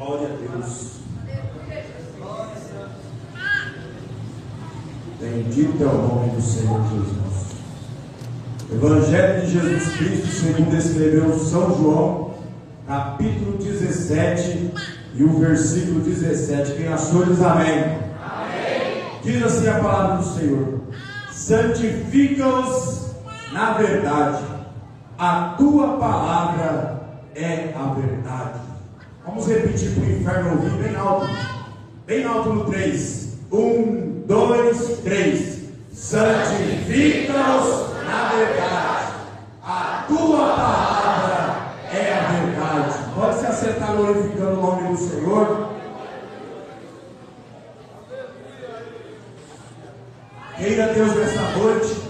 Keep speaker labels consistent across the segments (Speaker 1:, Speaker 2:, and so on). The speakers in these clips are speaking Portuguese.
Speaker 1: Glória a Deus. Bendito é o nome do Senhor Jesus. Evangelho de Jesus Cristo, segundo escreveu São João, capítulo 17 e o versículo 17. Quem achou diz amém. Amém. Diz assim a palavra do Senhor: santifica-os na verdade, a tua palavra é a verdade. Vamos repetir para o inferno ouvir bem alto no 3. 1, 2, 3. Santifica-os na verdade, a tua palavra é a verdade. Pode se assentar glorificando o nome do Senhor. Queira Deus nessa noite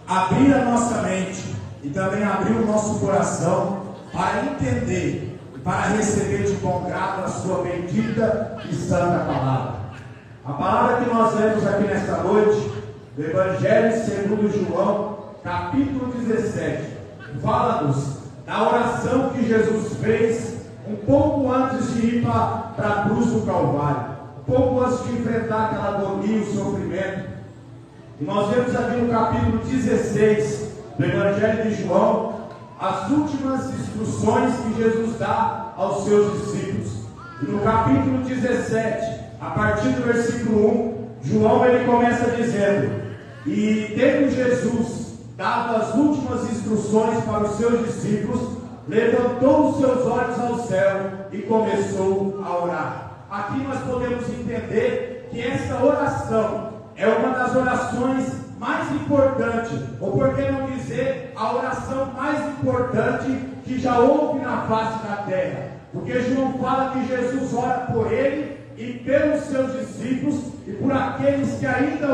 Speaker 1: abrir a nossa mente e também abrir o nosso coração para entender e para receber de bom grado a sua bendita e santa palavra. A palavra que nós lemos aqui nesta noite, do Evangelho segundo João, capítulo 17, fala-nos da oração que Jesus fez um pouco antes de ir para a cruz do Calvário, um pouco antes de enfrentar aquela agonia e o sofrimento. E nós vemos aqui no capítulo 16 do Evangelho de João as últimas instruções que Jesus dá aos seus discípulos. E no capítulo 17, a partir do versículo 1, João ele começa dizendo: e tendo Jesus dado as últimas instruções para os seus discípulos, levantou os seus olhos ao céu e começou a orar. Aqui nós podemos entender que essa oração é uma das orações mais importantes, ou por que não dizer a oração mais importante que já houve na face da terra, porque João fala que Jesus ora por ele e pelos seus discípulos e por aqueles que ainda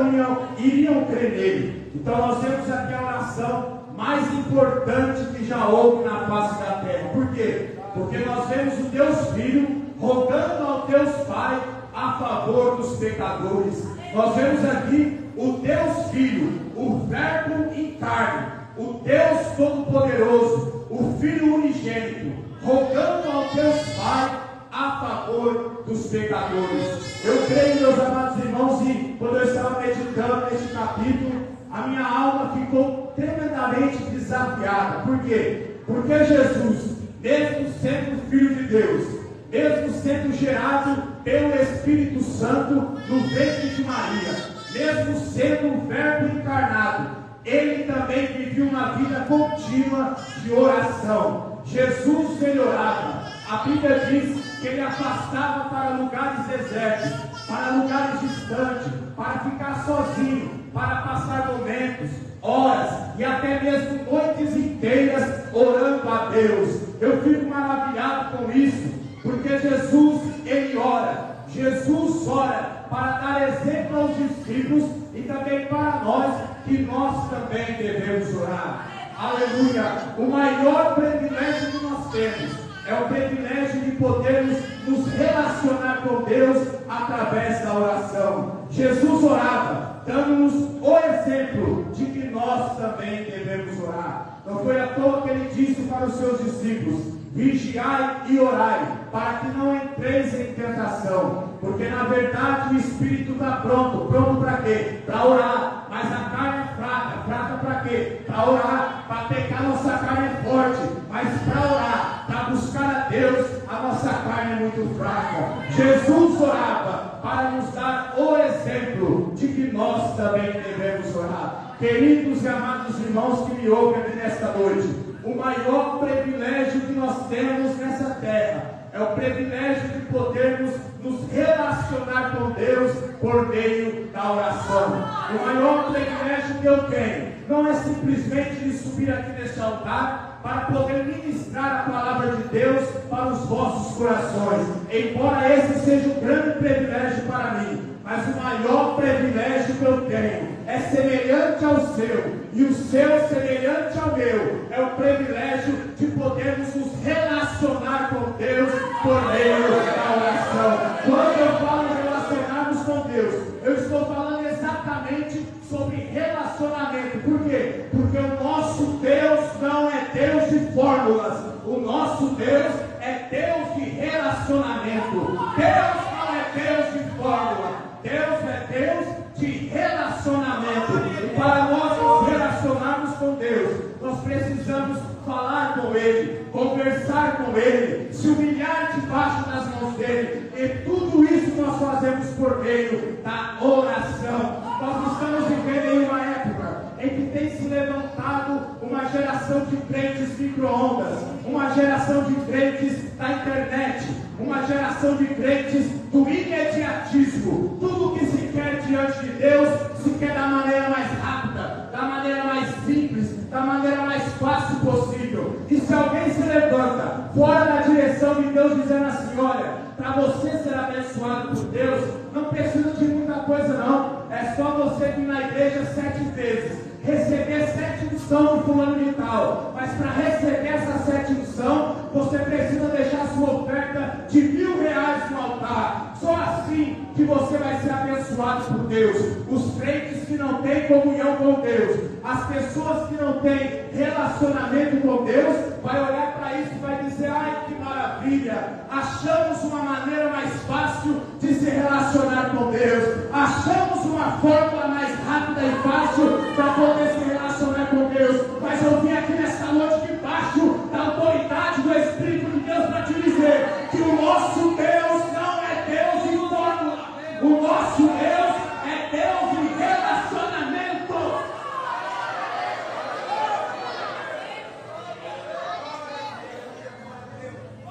Speaker 1: iriam crer nele. Então nós temos aqui a oração mais importante que já houve na face da terra. Por quê? Porque nós vemos o Deus Filho rogando ao Deus Pai a favor dos pecadores. Nós vemos aqui o Deus Filho, o Verbo em carne, o Deus Todo-Poderoso, o Filho unigênito, rogando ao Deus Pai a favor dos pecadores. Eu creio, meus amados irmãos, e quando eu estava meditando neste capítulo, a minha alma ficou tremendamente desafiada. Por quê? Porque Jesus, mesmo sendo Filho de Deus, mesmo sendo gerado pelo Espírito Santo no ventre de Maria, mesmo sendo o Verbo encarnado, ele também viveu uma vida contínua de oração. Jesus melhorava. A Bíblia diz que ele afastava para lugares desertos, para lugares distantes, para ficar sozinho, para passar momentos, horas e até mesmo noites inteiras orando a Deus. Eu fico maravilhado com isso, porque Jesus, ele ora. Jesus ora para dar exemplo aos discípulos e também para nós, que nós também devemos orar. Aleluia! O maior privilégio que nós temos é o privilégio de podermos nos relacionar com Deus através da oração. Jesus orava, dando-nos o exemplo de que nós também devemos orar. Não foi à toa que ele disse para os seus discípulos: vigiai e orai, para que não entreis em tentação. Porque na verdade o espírito está pronto. Pronto para quê? Para orar. Mas a carne é fraca. Fraca para quê? Para orar. Para pecar, nossa carne é forte. Mas para orar, para buscar a Deus, a nossa carne é muito fraca. Jesus orava para nos dar o exemplo de que nós também devemos orar. Queridos e amados irmãos que me ouvem aqui nesta noite, o maior privilégio que nós temos nessa terra é o privilégio de podermos nos relacionar com Deus por meio da oração. O maior privilégio que eu tenho não é simplesmente de subir aqui neste altar para poder ministrar a palavra de Deus para os vossos corações, embora esse seja um grande privilégio para mim. Mas o maior privilégio que eu tenho é semelhante ao seu, e o seu semelhante ao meu, é o privilégio de podermos nos relacionar com Deus por meio da oração. Quando eu falo em relacionarmos com Deus, eu estou falando exatamente sobre relacionamento. Por quê? Porque o nosso Deus não é Deus de fórmulas. O nosso Deus é Deus de relacionamento. relacionamento. Deus não é Deus de fórmula, Deus é Deus de relacionamento. E para nós nos relacionarmos com Deus, nós precisamos falar com Ele, conversar com Ele, se humilhar debaixo das mãos dEle. E tudo isso nós fazemos por meio da oração. Nós estamos vivendo em uma época em que tem se levantado uma geração de crentes micro-ondas, uma geração de crentes da internet, uma geração de crentes do imediatismo. Tudo que se quer diante de Deus se quer da maneira mais rápida, da maneira mais simples, da maneira mais fácil possível. E se alguém se levanta fora da direção de Deus, dizendo assim: olha, para você ser abençoado por Deus, não precisa de muita coisa não, é só você vir na igreja 7 vezes, receber 7 unção de fulano de tal. Mas para receber essa 7 unção, você precisa deixar sua oferta de R$1.000 no altar. Só assim que você vai ser abençoado por Deus. Os crentes que não têm comunhão com Deus, as pessoas que não têm relacionamento com Deus, vai olhar para isso e vai dizer: ai, que maravilha, achamos uma maneira mais fácil de se relacionar com Deus, achamos uma fórmula mais rápida e fácil para poder se relacionar com Deus. Mas eu vim aqui nesta noite debaixo da autoridade do Espírito de Deus para te dizer que o nosso Deus não é Deus de fórmula, o nosso Deus é Deus de relacionamento.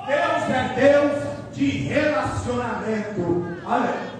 Speaker 1: Deus é Deus de relacionamento.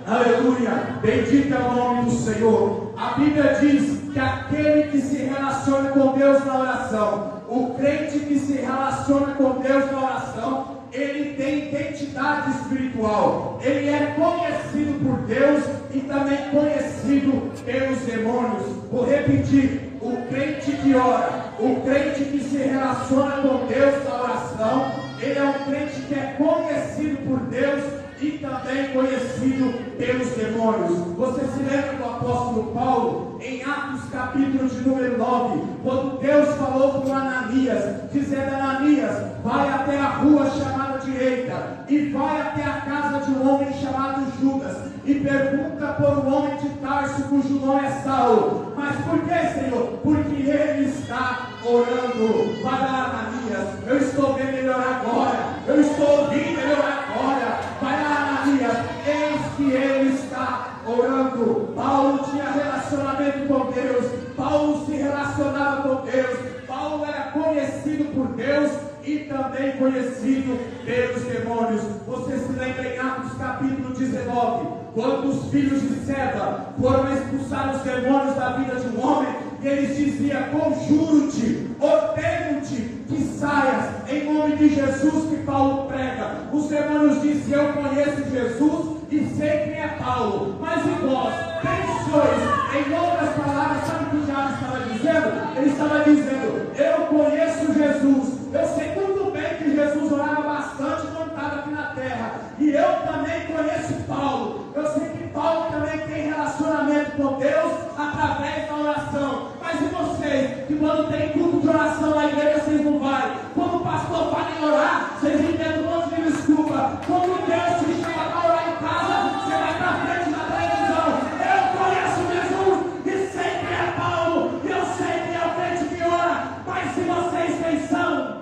Speaker 1: Aleluia, bendito é o nome do Senhor. A Bíblia diz que aquele que se relaciona com Deus na oração, o crente que se relaciona com Deus na oração, ele tem identidade espiritual, ele é conhecido por Deus e também conhecido pelos demônios. Vou repetir: o crente que ora, o crente que se relaciona com Deus na oração, ele é um crente que é conhecido por Deus e também conhecido pelos demônios. Você se lembra do apóstolo Paulo, em Atos capítulo de número 9, quando Deus falou com Ananias, dizendo: Ananias, vai até a rua chamada direita, e vai até a casa de um homem chamado Judas, e pergunta por um homem de Tarso, cujo nome é Saulo. Mas por que, Senhor? Porque ele está orando. Vai lá, Ananias, eu estou vendo ele orar agora, eu estou ouvindo ele orar agora. Vai lá, Ananias, eis que ele está orando. Paulo tinha relacionamento com Deus, Paulo se relacionava com Deus, Paulo era conhecido por Deus e também conhecido pelos demônios. Você se lembra em Atos capítulo 19, quando os filhos de Seba foram expulsar os demônios da vida de um homem, e eles diziam: conjuro-te, ordeno-te que saias em nome de Jesus que Paulo prega. Os demônios diziam: eu conheço Jesus e sei quem é Paulo, mas e vós, quem sois? Em outras palavras, sabe o que o diabo estava dizendo? Ele estava dizendo: eu conheço Jesus, eu sei muito bem que Jesus orava bastante quando estava aqui na terra, e eu também conheço Paulo, eu sei que Paulo também tem relacionamento com Deus através da oração. Mas e vocês, que quando tem culto de oração na igreja vocês não vão? Quando o pastor fala em orar, vocês inventam um monte de desculpa. Quando Deus te chama para orar em casa, você vai para frente da televisão: eu conheço Jesus e sei quem é Paulo, eu sei quem é o crente que ora. Mas se vocês quem são?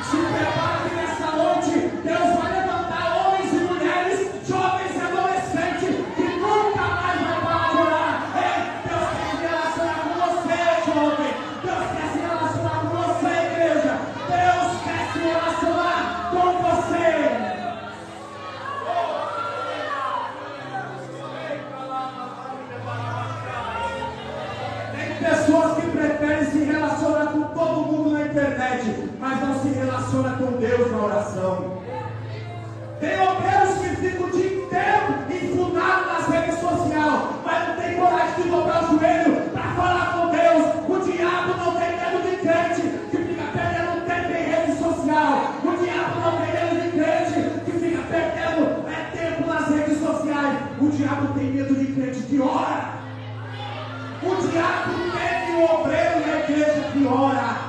Speaker 1: Se prepara que nessa noite Deus vai levantar homens e mulheres, jovens e adolescentes, que nunca mais vai parar de orar. Ei, Deus quer se relacionar com você, jovem. Deus quer se relacionar com você, igreja. Deus quer se relacionar com você. Tem pessoas que preferem se relacionar com todo mundo na internet, mas não se relaciona com Deus na oração. Tem obreiros que ficam o dia inteiro enfunados nas redes sociais, mas não tem coragem de dobrar o joelho para falar com Deus. O diabo não tem medo de crente que fica perdendo tempo em rede social. O diabo não tem medo de crente que fica perdendo tempo nas redes sociais. O diabo tem medo de crente que ora. O diabo teve um obreiro na igreja que ora.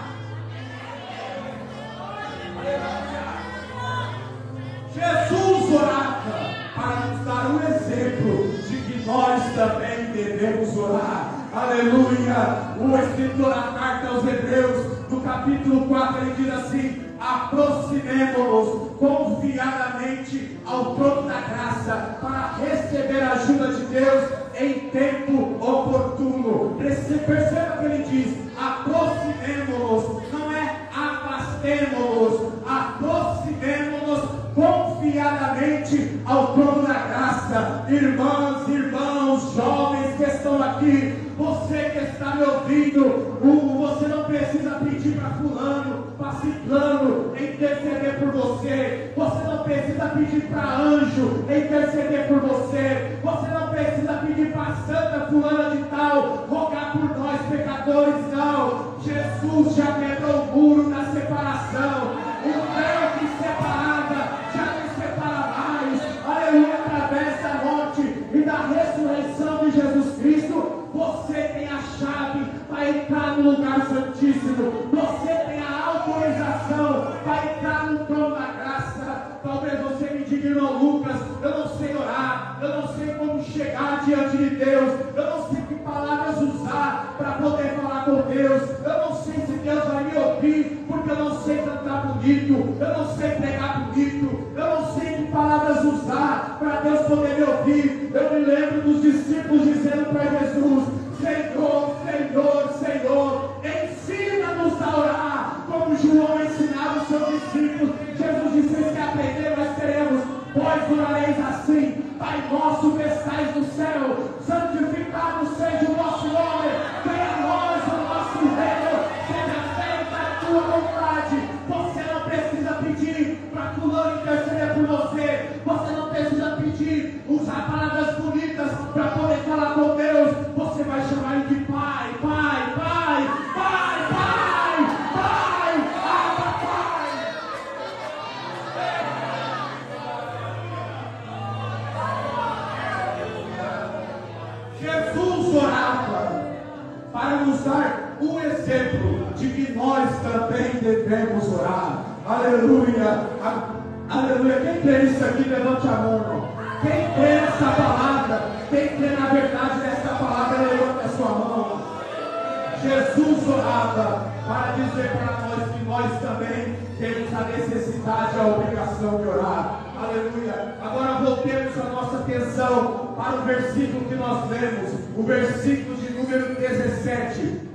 Speaker 1: Jesus orava para nos dar um exemplo de que nós também devemos orar. Aleluia! O escritor da carta aos Hebreus, no capítulo 4, ele diz assim: aproximemo-nos confiadamente ao trono da graça para receber a ajuda de Deus em tempo oportuno. Perceba que ele diz: aproximemo-nos, não é afastemo-nos, aproximemo-nos confiadamente ao trono da graça. Irmãs, irmãos, jovens que estão aqui, você que está me ouvindo, você não precisa pedir para fulano, para ciclano interceder por você. Você não precisa pedir para anjo interceder por você. Você não precisa pedir para santa fulana de tal rogar por nós pecadores. Não, Jesus já quebrou o muro da separação. O véu que separava já não separa mais. Aleluia, através da morte e da ressurreição de Jesus Cristo, você tem a chave para entrar no lugar santíssimo. Você tem a autorização para entrar no trono da graça. Talvez você me diga: irmão Lucas, eu não sei orar, eu não sei como chegar diante de Deus, eu não sei que palavras usar para poder falar com Deus, eu não sei se Deus vai me ouvir, porque eu não sei cantar bonito, eu não sei pregar bonito, eu não sei que palavras usar para Deus poder me ouvir. Eu me lembro dos discípulos dizendo para Jesus: Senhor, Senhor, Senhor, ensina-nos a orar, como João ensinava os seus discípulos. Jesus disse: vocês que aprenderam, nós teremos, pois orareis assim: Pai nosso que estais no céu, santificado seja o vosso nome, venha a nós o nosso reino, seja feita a tua vontade. Você não precisa pedir para fulano interceder por você, você não precisa pedir, usar palavras bonitas para poder falar com Deus. Você vai chamar ele de Pai, Pai, Pai, Pai, Pai, Pai, Abba, Pai. Jesus orava para nos dar um exemplo de que nós também devemos orar. Aleluia, aleluia. Quem crê nisso aqui, levante a mão, irmão. Quem crê nessa palavra, quem crê na verdade dessa palavra, levante a sua mão. Jesus orava para dizer para nós que nós também temos a necessidade, a obrigação de orar. Aleluia. Agora voltemos a nossa atenção para o versículo que nós lemos, o versículo de número 17.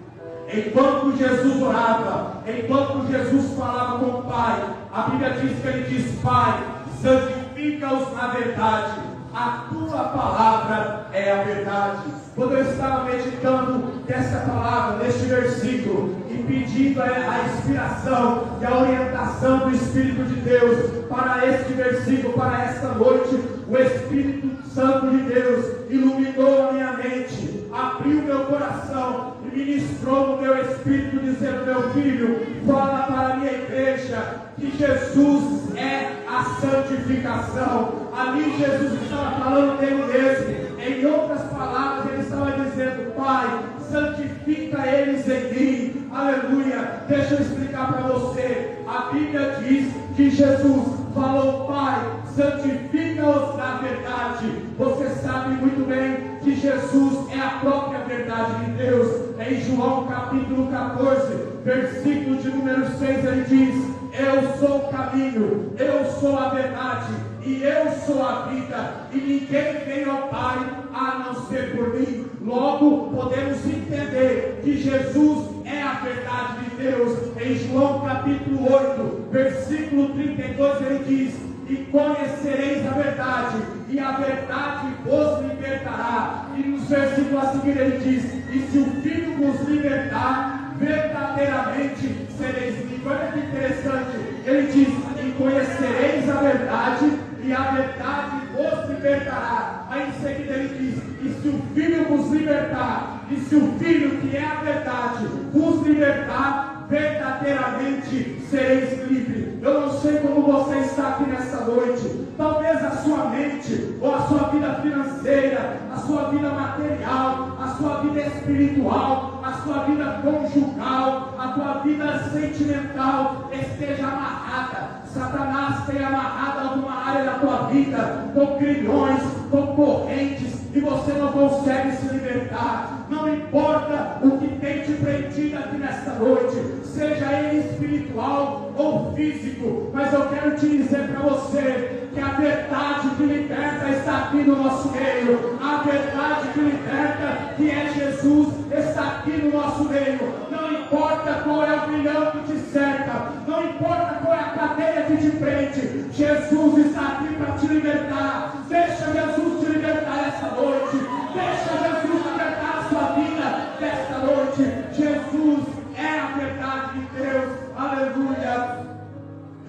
Speaker 1: Enquanto Jesus orava, enquanto Jesus falava com o Pai, a Bíblia diz que ele diz: Pai, santifica-os na verdade, a tua palavra é a verdade. Quando eu estava meditando nessa palavra, neste versículo, e pedindo a inspiração e a orientação do Espírito de Deus para este versículo, para esta noite, o Espírito Santo de Deus iluminou a minha mente, abriu meu coração e ministrou no meu espírito, dizendo: meu filho, fala para a minha igreja que Jesus é a santificação. Ali Jesus estava falando dele mesmo. Em outras palavras, ele estava dizendo: Pai, santifica eles em mim. Aleluia. Deixa eu explicar para você. A Bíblia diz que Jesus falou: Pai, santifica-os na verdade. Você sabe muito bem que Jesus é a própria verdade de Deus. Em João capítulo 14, versículo de número 6, ele diz: eu sou o caminho, eu sou a verdade e eu sou a vida, e ninguém vem ao Pai a não ser por mim. Logo podemos entender que Jesus é a verdade de Deus. Em João capítulo 8, versículo 32, ele diz: e conhecereis a verdade, e a verdade vos libertará. E nos versículos a seguir ele diz: e se o Filho vos libertar, verdadeiramente sereis livres. Olha que interessante, ele diz: e conhecereis a verdade, e a verdade vos libertará. Aí em seguida ele diz: e se o Filho vos libertar, e se o Filho, que é a verdade, vos libertar, verdadeiramente sereis livres. Eu não sei como você está aqui nessa noite. Talvez a sua mente ou a sua vida financeira a sua vida material, a sua vida espiritual, a sua vida conjugal, a tua vida sentimental esteja amarrada. Satanás tem amarrado alguma área da tua vida com grilhões, com correntes, e você não consegue se libertar. Não importa o que tem te prendido aqui nesta noite, seja ele espiritual ou físico, mas eu quero te dizer para você que a verdade que liberta está aqui no nosso meio. A verdade que liberta, que é Jesus, está aqui no nosso meio. Não importa qual é o grilhão que te cerca, não importa qual é a cadeia que te prende, Jesus está aqui para te libertar. Deixa Jesus te libertar esta noite. Deixa Jesus libertar a sua vida desta noite. Jesus é a verdade de Deus. Aleluia.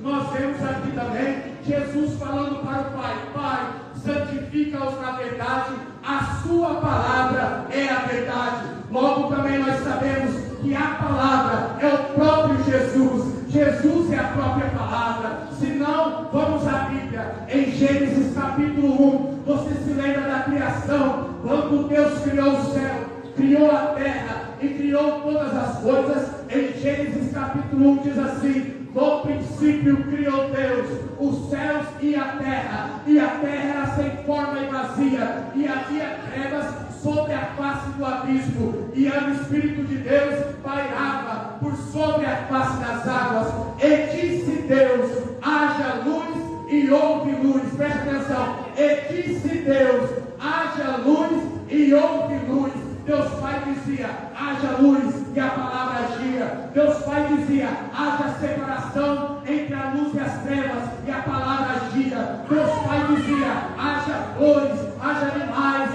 Speaker 1: Nós vemos aqui também Jesus falando para o Pai: Pai, santifica-os na verdade, a sua palavra é a verdade. Logo também nós sabemos que a palavra é o próprio Jesus. Jesus é a própria palavra. Se não, vamos à Bíblia. Em Gênesis capítulo 1, você se lembra da criação? Quando Deus criou o céu, criou a terra e criou todas as coisas. Em Gênesis capítulo 1 diz assim: no princípio criou Deus os céus e a terra era sem forma e vazia, e havia trevas sobre a face do abismo, e o Espírito de Deus pairava por sobre a face das águas. E disse Deus: haja luz, e houve luz. Presta atenção. E disse Deus: haja luz, e houve luz. Deus Pai dizia: haja luz, e a palavra agia. Deus Pai dizia: haja separação entre a luz e as trevas, e a palavra agia. Deus Pai dizia: haja flores, haja animais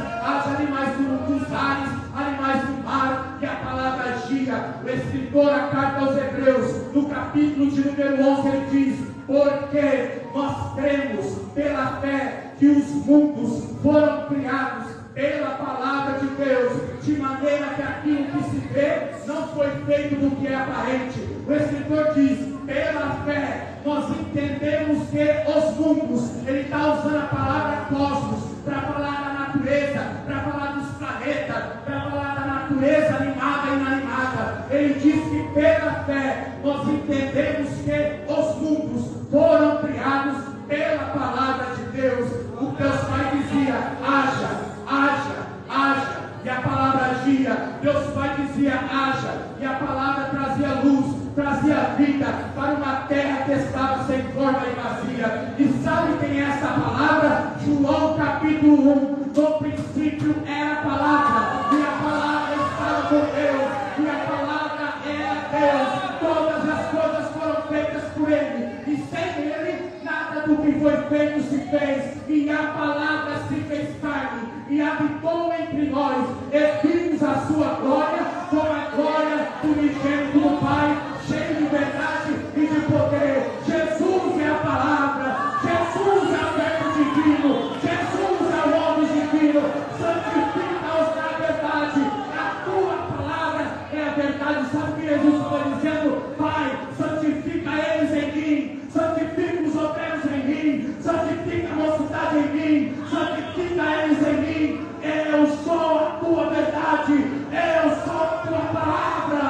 Speaker 1: dos ares, animais do mar, e a palavra agia. O escritor da carta aos Hebreus, no capítulo de número 11, ele diz: porque nós cremos pela fé que os mundos foram criados pela palavra de Deus, de maneira que aquilo que se vê não foi feito do que é aparente. O escritor diz: pela fé nós entendemos que os mundos, ele está usando a palavra cosmos para falar da natureza, para falar dos planetas, para falar da natureza animada e inanimada. Ele diz que pela fé nós entendemos que os mundos foram criados pela palavra de Deus. O Deus Pai dizia: haja, e a palavra agia. Deus Pai dizia: haja, e a palavra trazia luz, trazia vida para uma terra que estava sem forma e vazia. E sabe quem é essa palavra? João capítulo 1. No princípio era a palavra, e a palavra estava com Deus, e a palavra era Deus. Todas as coisas foram feitas por Ele, e sem Ele nada do que foi feito se fez. E a palavra se fez carne e habitou entre nós, e vimos a sua glória, como a glória do unigênito do Pai, cheio de verdade e de poder. Jesus é a palavra, Jesus é o verbo divino, Jesus é o homem divino. Santifica-os na verdade, a tua palavra é a verdade. Sabe o que Jesus estava dizendo? Pai, santifica eles em mim, santifica os obreiros em mim, santifica a mocidade em mim, santifica eles em mim. Eu sou a tua verdade, eu sou a tua palavra.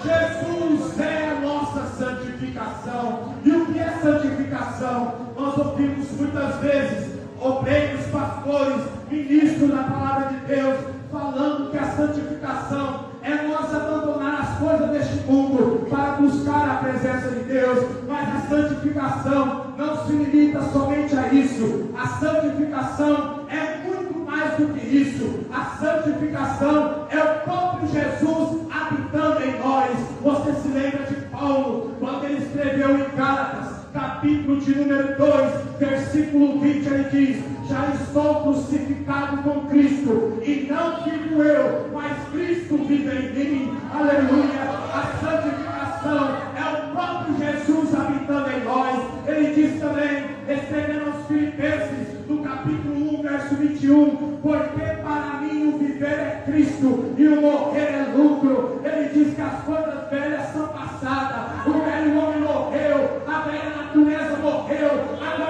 Speaker 1: Jesus é a nossa santificação. E o que é santificação? Nós ouvimos muitas vezes obreiros, pastores, ministros da palavra de Deus falando que a santificação é nós abandonar as coisas deste mundo para buscar a presença de Deus. Mas a santificação não se limita somente a isso. A santificação é muito mais do que isso. A santificação é o próprio Jesus habitando em nós. Você se lembra de Paulo, quando ele escreveu em Gálatas, capítulo de número 2, versículo 20, ele diz: já estou crucificado com Cristo, e não vivo eu, mas Cristo vive em mim. Aleluia. A santificação é o próprio Jesus habitando em nós. Ele diz também, escrevendo aos Filipenses, no capítulo 1, verso 21, porque para mim o viver é Cristo e o morrer é lucro. Ele diz que as coisas velhas são passadas, o velho homem morreu, a velha natureza morreu, a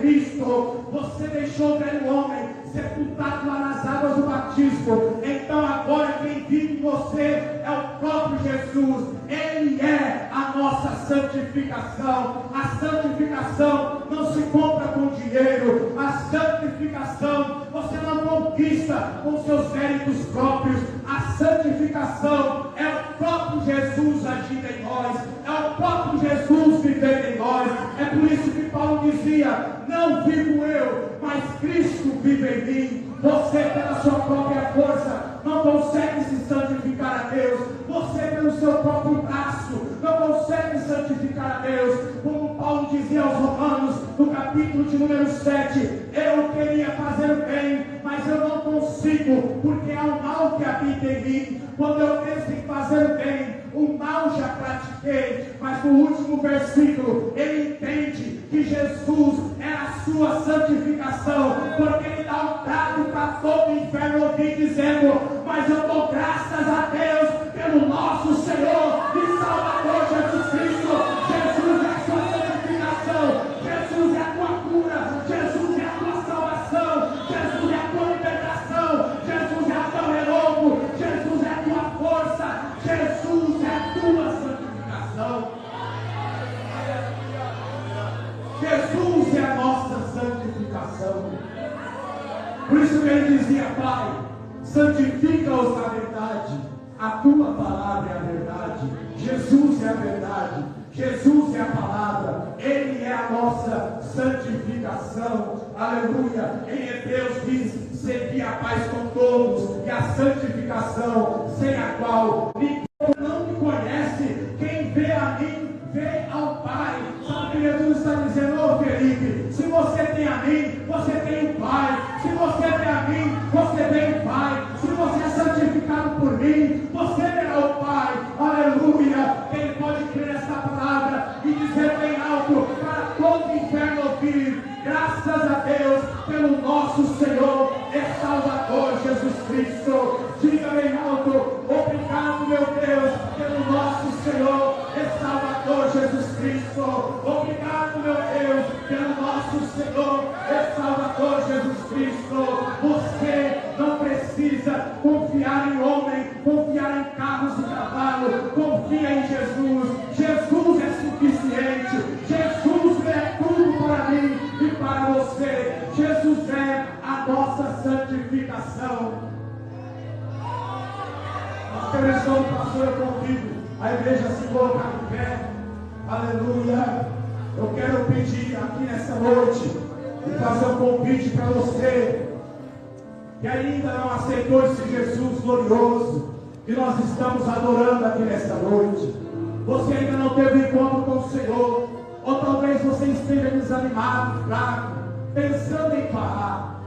Speaker 1: Cristo. Você deixou o velho homem sepultado lá nas águas do batismo. Então agora quem vive em você é o próprio Jesus. Ele é a nossa santificação. A santificação não se compra com dinheiro. A santificação você não conquista com seus méritos próprios. A santificação é o próprio Jesus agindo em nós. É o próprio Jesus vivendo em nós. É por isso que Paulo dizia: não vivo eu, mas Cristo vive em mim. Você pela sua própria força não consegue se santificar a Deus. Você pelo seu próprio braço não consegue santificar a Deus. Como Paulo dizia aos Romanos, no capítulo de número 7, eu queria fazer o bem, mas eu não consigo, porque há um mal que habita em mim. Quando eu penso em fazer o bem, o mal já pratiquei. Mas no último versículo ele entende que Jesus é a sua santificação, porque ele dá um trato para todo o inferno ouvir dizendo: mas eu dou graças a Deus pelo nosso Senhor e Salvador Jesus Cristo. Jesus é a sua santificação, Jesus é a tua cura, Jesus é a tua salvação, Jesus é a tua libertação, Jesus é o teu renovo, Jesus é a tua força, Jesus é a tua santificação. Jesus é a nossa santificação. Por isso que ele dizia: Pai, santifica-os na verdade, a tua palavra é a verdade. Jesus é a verdade, Jesus é a palavra, ele é a nossa santificação. Aleluia. Em Hebreus diz: segui a paz com todos e a santificação, sem a qual ninguém não me conhece. Quem vê a mim vê ao Pai. Sabe o que Jesus está dizendo? Ô Felipe, se você tem a mim, você tem o Pai. Se você tem a mim, você tem o Pai. Se você é santificado por mim, você terá o Pai. Aleluia. Quem pode crer nessa palavra e dizer bem alto para todo o inferno ouvir: graças a Deus pelo nosso Senhor e Salvador Jesus Cristo. Diga bem alto: obrigado, meu Deus, pelo nosso Senhor e Salvador Jesus Cristo. Obrigado, meu Deus, pelo nosso Senhor e Salvador Jesus Cristo. Você não precisa confiar em homem, confiar em carros e cavalo. Confia em Jesus. Jesus é suficiente. Jesus é tudo para mim e para você. Jesus é a nossa santificação. Nós queremos, pastor, eu convido a igreja a se colocar em pé. Aleluia. Eu quero pedir aqui nessa noite e fazer um convite para você que ainda não aceitou esse Jesus glorioso que nós estamos adorando aqui nessa noite. Você ainda não teve encontro com o Senhor, ou talvez você esteja desanimado, fraco, pensando em parar.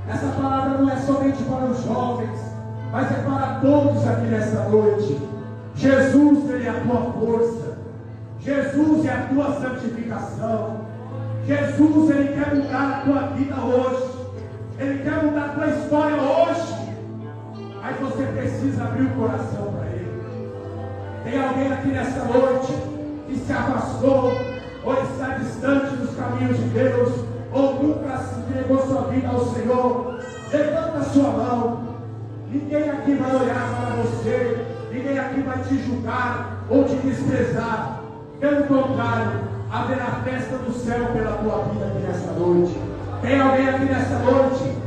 Speaker 1: Essa palavra não é somente para os jovens, mas é para todos aqui nessa noite. Jesus, ele é a tua força. Jesus é a tua santificação. Jesus, ele quer mudar a tua vida hoje. Ele quer mudar a tua história hoje. Mas você precisa abrir o coração para ele. Tem alguém aqui nessa noite que se afastou, ou está distante dos caminhos de Deus, ou nunca se entregou sua vida ao Senhor? Levanta a sua mão. Ninguém aqui vai olhar para você, ninguém aqui vai te julgar ou te desprezar. Pelo contrário, haverá festa do céu pela tua vida aqui nessa noite. Tem alguém aqui nessa noite